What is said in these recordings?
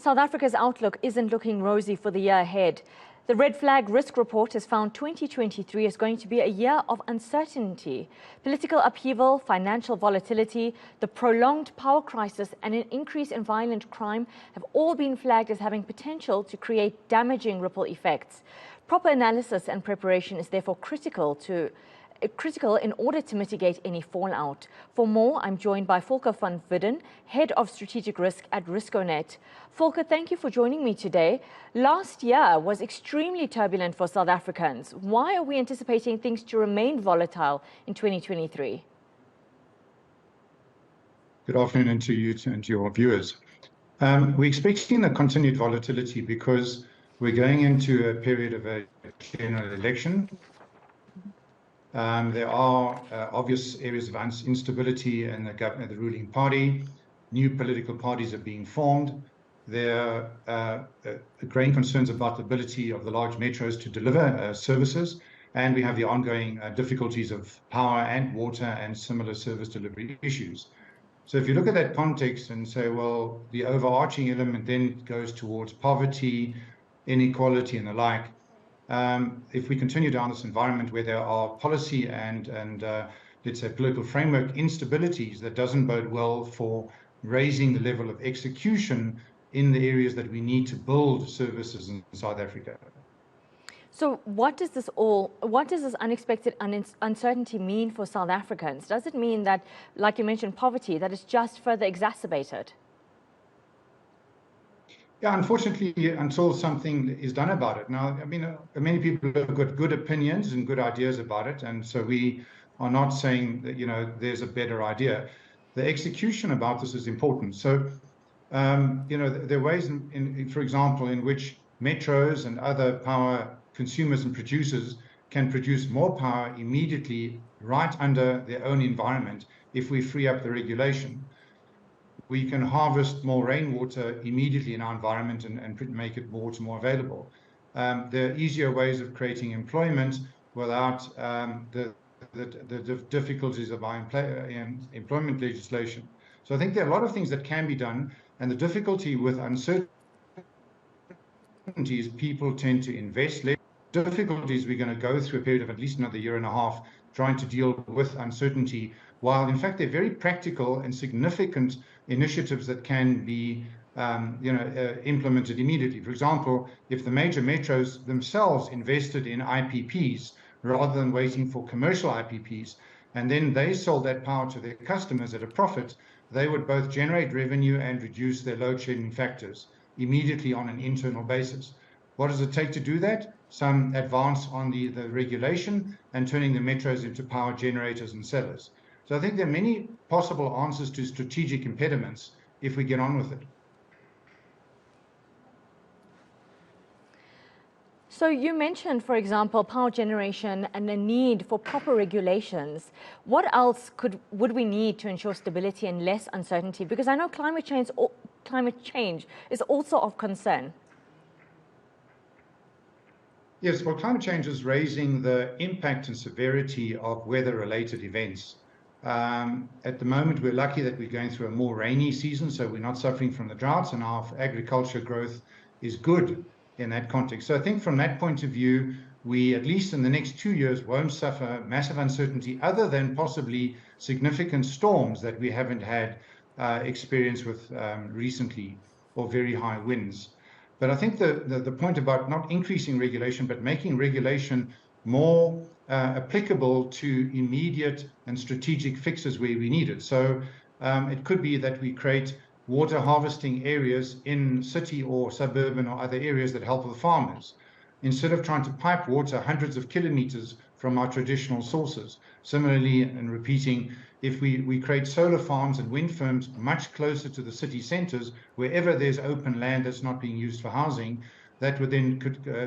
South Africa's outlook isn't looking rosy for the year ahead. The Red Flag Risk Report has found 2023 is going to be a year of uncertainty. Political upheaval, financial volatility, the prolonged power crisis and an increase in violent crime have all been flagged as having potential to create damaging ripple effects. Proper analysis and preparation is therefore critical in order to mitigate any fallout. For more, I'm joined by Folker Fon Viddon, Head of Strategic Risk at Riskonet. Folker, thank you for joining me today. Last year was extremely turbulent for South Africans. Why are we anticipating things to remain volatile in 2023? Good afternoon to you and to your viewers. We're expecting a continued volatility because we're going into a period of a general election. There are obvious areas of instability in the ruling party. New political parties are being formed. There are growing concerns about the ability of the large metros to deliver services. And we have the ongoing difficulties of power and water and similar service delivery issues. So if you look at that context and say, well, the overarching element then goes towards poverty, inequality and the like. If we continue down this environment where there are policy and let's say political framework instabilities, that doesn't bode well for raising the level of execution in the areas that we need to build services in South Africa. So what does this unexpected uncertainty mean for South Africans? Does it mean that, like you mentioned, poverty, that is just further exacerbated? Yeah, unfortunately, until something is done about it. Now, I mean, many people have got good opinions and good ideas about it, and so we are not saying that, you know, there's a better idea. The execution about this is important. So, you know, there are ways, for example, in which metros and other power consumers and producers can produce more power immediately right under their own environment if we free up the regulation. We can harvest more rainwater immediately in our environment and make it more available. There are easier ways of creating employment without the difficulties of our employment legislation. So I think there are a lot of things that can be done, and the difficulty with uncertainty is people tend to invest less. Difficulties we're going to go through a period of at least another year and a half trying to deal with uncertainty, while in fact they're very practical and significant initiatives that can be implemented immediately. For example, if the major metros themselves invested in IPPs rather than waiting for commercial IPPs, and then they sold that power to their customers at a profit, they would both generate revenue and reduce their load shedding factors immediately on an internal basis. What does it take to do that? Some advance on the regulation and turning the metros into power generators and sellers. So I think there are many possible answers to strategic impediments if we get on with it. So you mentioned, for example, power generation and the need for proper regulations. What else would we need to ensure stability and less uncertainty? Because I know climate change is also of concern. Yes, well, climate change is raising the impact and severity of weather-related events. At the moment, we're lucky that we're going through a more rainy season, so we're not suffering from the droughts, and our agriculture growth is good in that context. So I think from that point of view, we, at least in the next 2 years, won't suffer massive uncertainty other than possibly significant storms that we haven't had experience with recently, or very high winds. But I think the point about not increasing regulation, but making regulation more applicable to immediate and strategic fixes where we need it. So it could be that we create water harvesting areas in city or suburban or other areas that help the farmers, instead of trying to pipe water hundreds of kilometers from our traditional sources. Similarly, and repeating, if we create solar farms and wind farms much closer to the city centers, wherever there's open land that's not being used for housing, that would then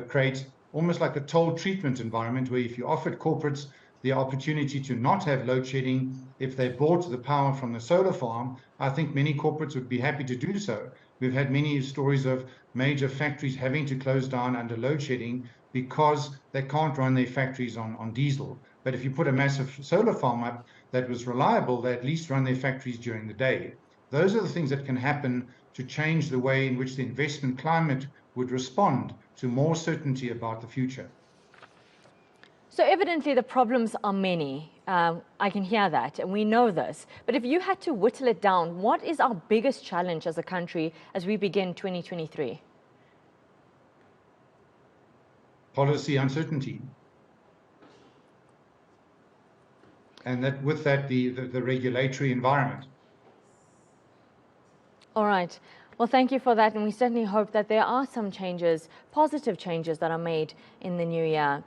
create almost like a toll treatment environment where if you offered corporates the opportunity to not have load shedding if they bought the power from the solar farm, I think many corporates would be happy to do so. We've had many stories of major factories having to close down under load shedding because they can't run their factories on diesel. But if you put a massive solar farm up that was reliable, they at least run their factories during the day. Those are the things that can happen to change the way in which the investment climate would respond to more certainty about the future. So evidently the problems are many. I can hear that, and we know this. But if you had to whittle it down, what is our biggest challenge as a country as we begin 2023? Policy uncertainty. And that with that, the regulatory environment. All right. Well, thank you for that. And we certainly hope that there are some changes, positive changes that are made in the new year.